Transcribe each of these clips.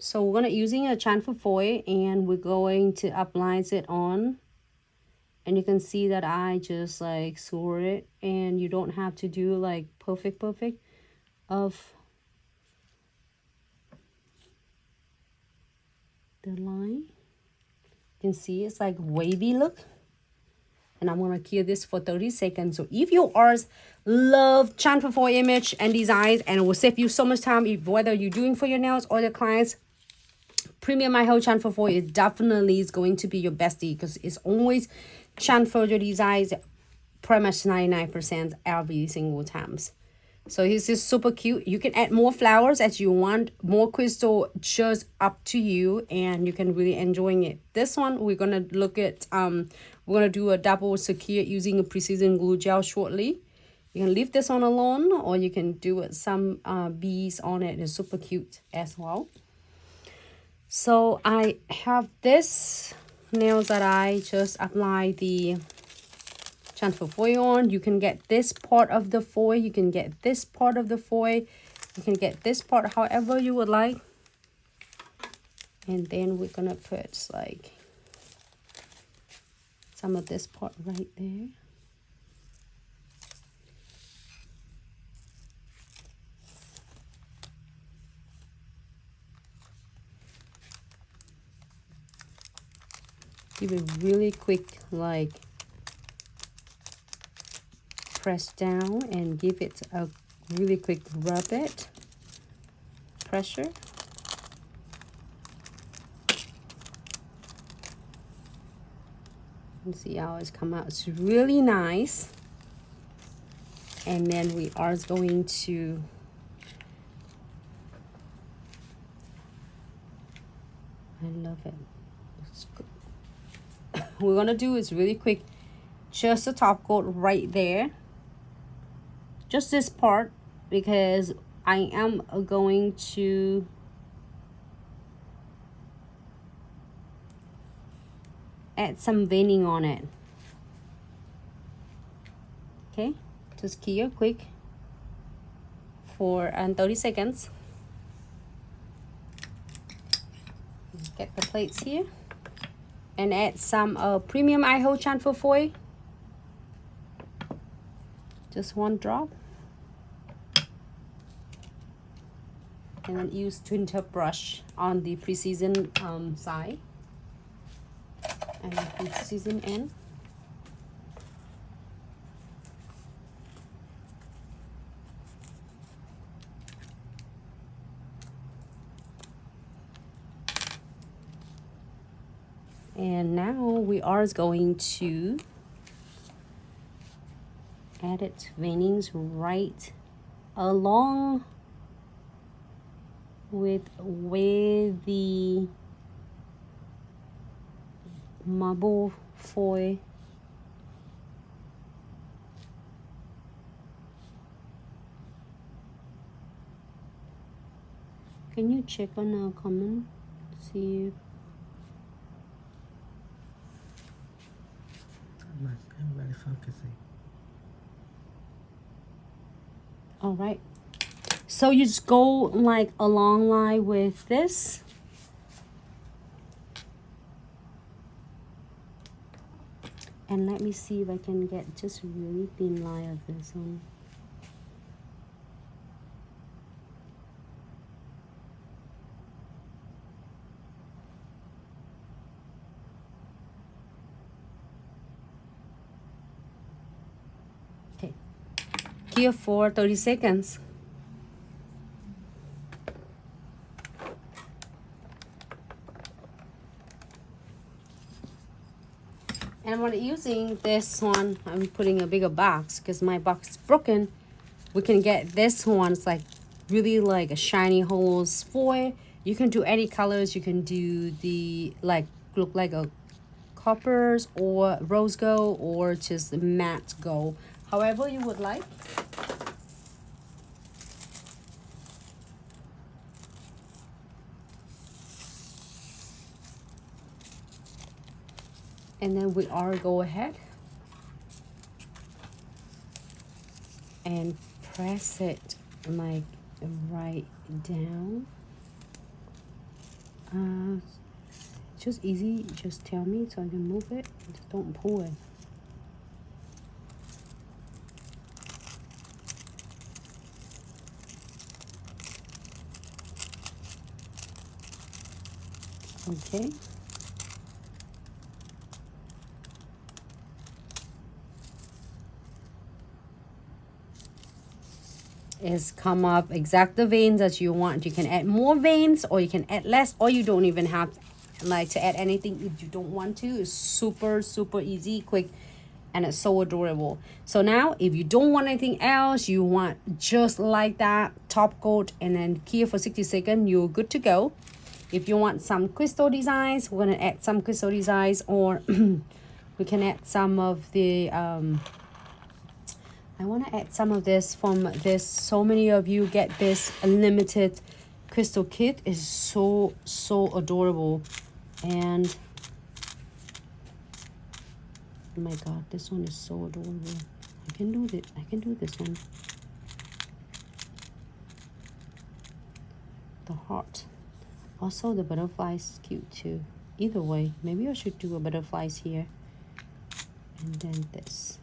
So we're gonna using a chamfer foil and we're going to apply it on. And you can see that I just like swirl it, and you don't have to do like perfect of the line. You can see it's like wavy look. And I'm gonna cure this for 30 seconds. So if you love chamfer foil image and designs, and it will save you so much time, if whether you're doing for your nails or your clients, Premium My Whole chamfer foil is definitely is going to be your bestie, because it's always chamfer your designs pretty much 99% every single times. So this is super cute. You can add more flowers as you want, more crystal, just up to you, and you can really enjoying it. This one we're gonna look at we're gonna do a double secure using a precision glue gel shortly. You can leave this on alone, or you can do it some bees on it. It's super cute as well. So I have this nails that I just apply the chamfer foil on. You can get this part of the foil, you can get this part of the foil, you can get this part however you would like. And then we're gonna put like some of this part right there. Give it really quick like press down and give it a really quick rub it pressure. And see how it's come out. It's really nice. And then we are going to I love it. It's good. We're gonna do is really quick, just a top coat right there, just this part, because I am going to add some veining on it. Okay, just cure quick for 30 seconds. Get the plates here and add some premium IHO chamfer foil, just one drop, and then use twin tip brush on the precision side and precision end. And now we are going to add it veinings right along with where the marble foil can you check on our comment, see if I'm really focusing. all right. So you just go like a long line with this. And let me see if I can get just a really thin line of this one. Okay. Here for 30 seconds. And when using this one, I'm putting a bigger box because my box is broken. We can get this one. It's like really like a shiny holes foil. You can do any colors. You can do the like look like a coppers or rose gold or just matte gold, however you would like. And then we are go ahead and press it like right down. just easy, just tell me so I can move it. Just don't pull it. Okay. Is come up exact the veins that you want. You can add more veins or you can add less, or you don't even have like to add anything if you don't want to. It's super easy, quick, and it's so adorable. So now if you don't want anything else, you want just like that top coat and then cure for 60 seconds, you're good to go. If you want some crystal designs, we're gonna add some crystal designs, or we can add some of the I want to add some of this from this. So many of you get this unlimited crystal kit. Is so adorable. And oh my god, this one is so adorable. I can do it. I can do this one. The heart. Also the butterflies cute too. Either way, maybe I should do a butterflies here. And then this.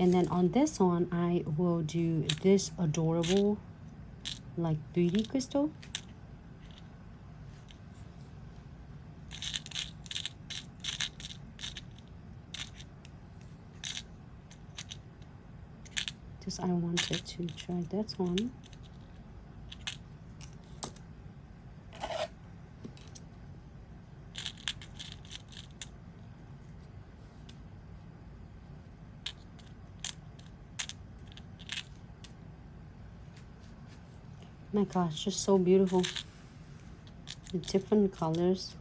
And then on this one, I will do this adorable, like 3D crystal. Just I wanted to try that one. My gosh, just so beautiful. The different colors.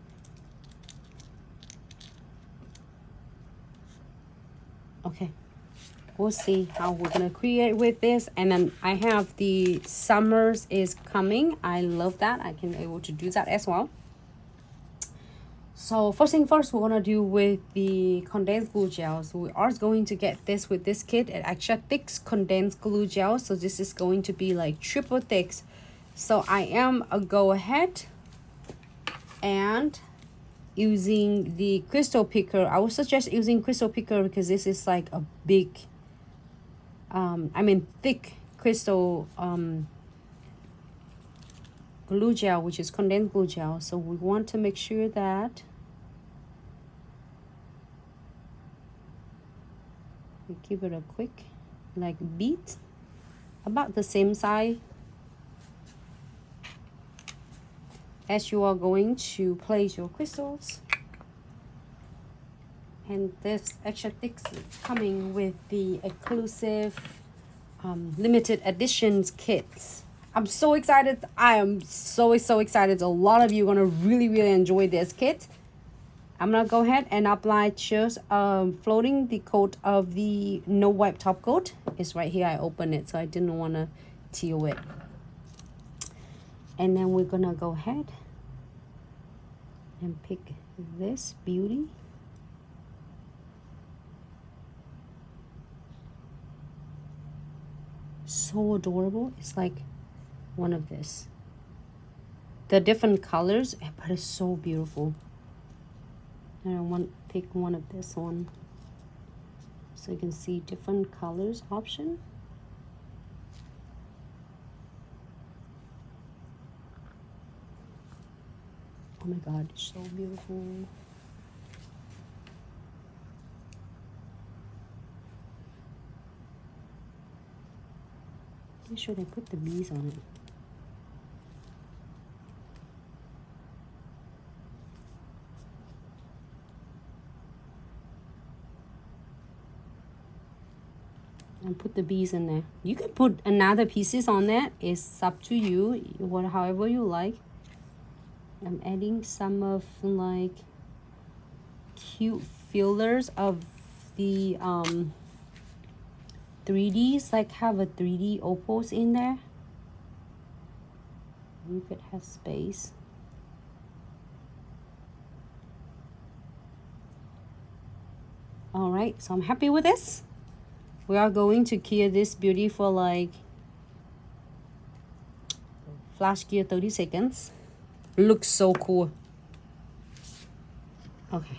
Okay, we'll see how we're gonna create with this. And then I have the summers is coming. I love that. I can be able to do that as well. So first thing first, we're gonna do with the condensed glue gel. So we are going to get this with this kit, an extra thick condensed glue gel. So this is going to be like triple thick. So I am a go ahead and using the crystal picker. I would suggest using crystal picker because this is like a big, thick crystal glue gel, which is condensed glue gel. So we want to make sure that we give it a quick like beat, about the same size as you are going to place your crystals. And this extra thick is coming with the exclusive limited editions kits. I'm so excited. I am so excited. A lot of you are gonna really enjoy this kit. I'm gonna go ahead and apply just floating the coat of the no wipe top coat. It's right here. I opened it, so I didn't want to teal it. And then we're gonna go ahead and pick this beauty. So adorable. It's like one of this. The different colors, but it's so beautiful. And I want to pick one of this one so you can see different colors option. Oh my god, it's so beautiful. Where should I put the bees on it? And put the bees in there. You can put another pieces on there. It's up to you, however you like. I'm adding some of like cute fillers of the 3Ds, like have a 3D opals in there. If it has space. All right, so I'm happy with this. We are going to cure this beauty for like Flash gear 30 seconds. Looks so cool. Okay,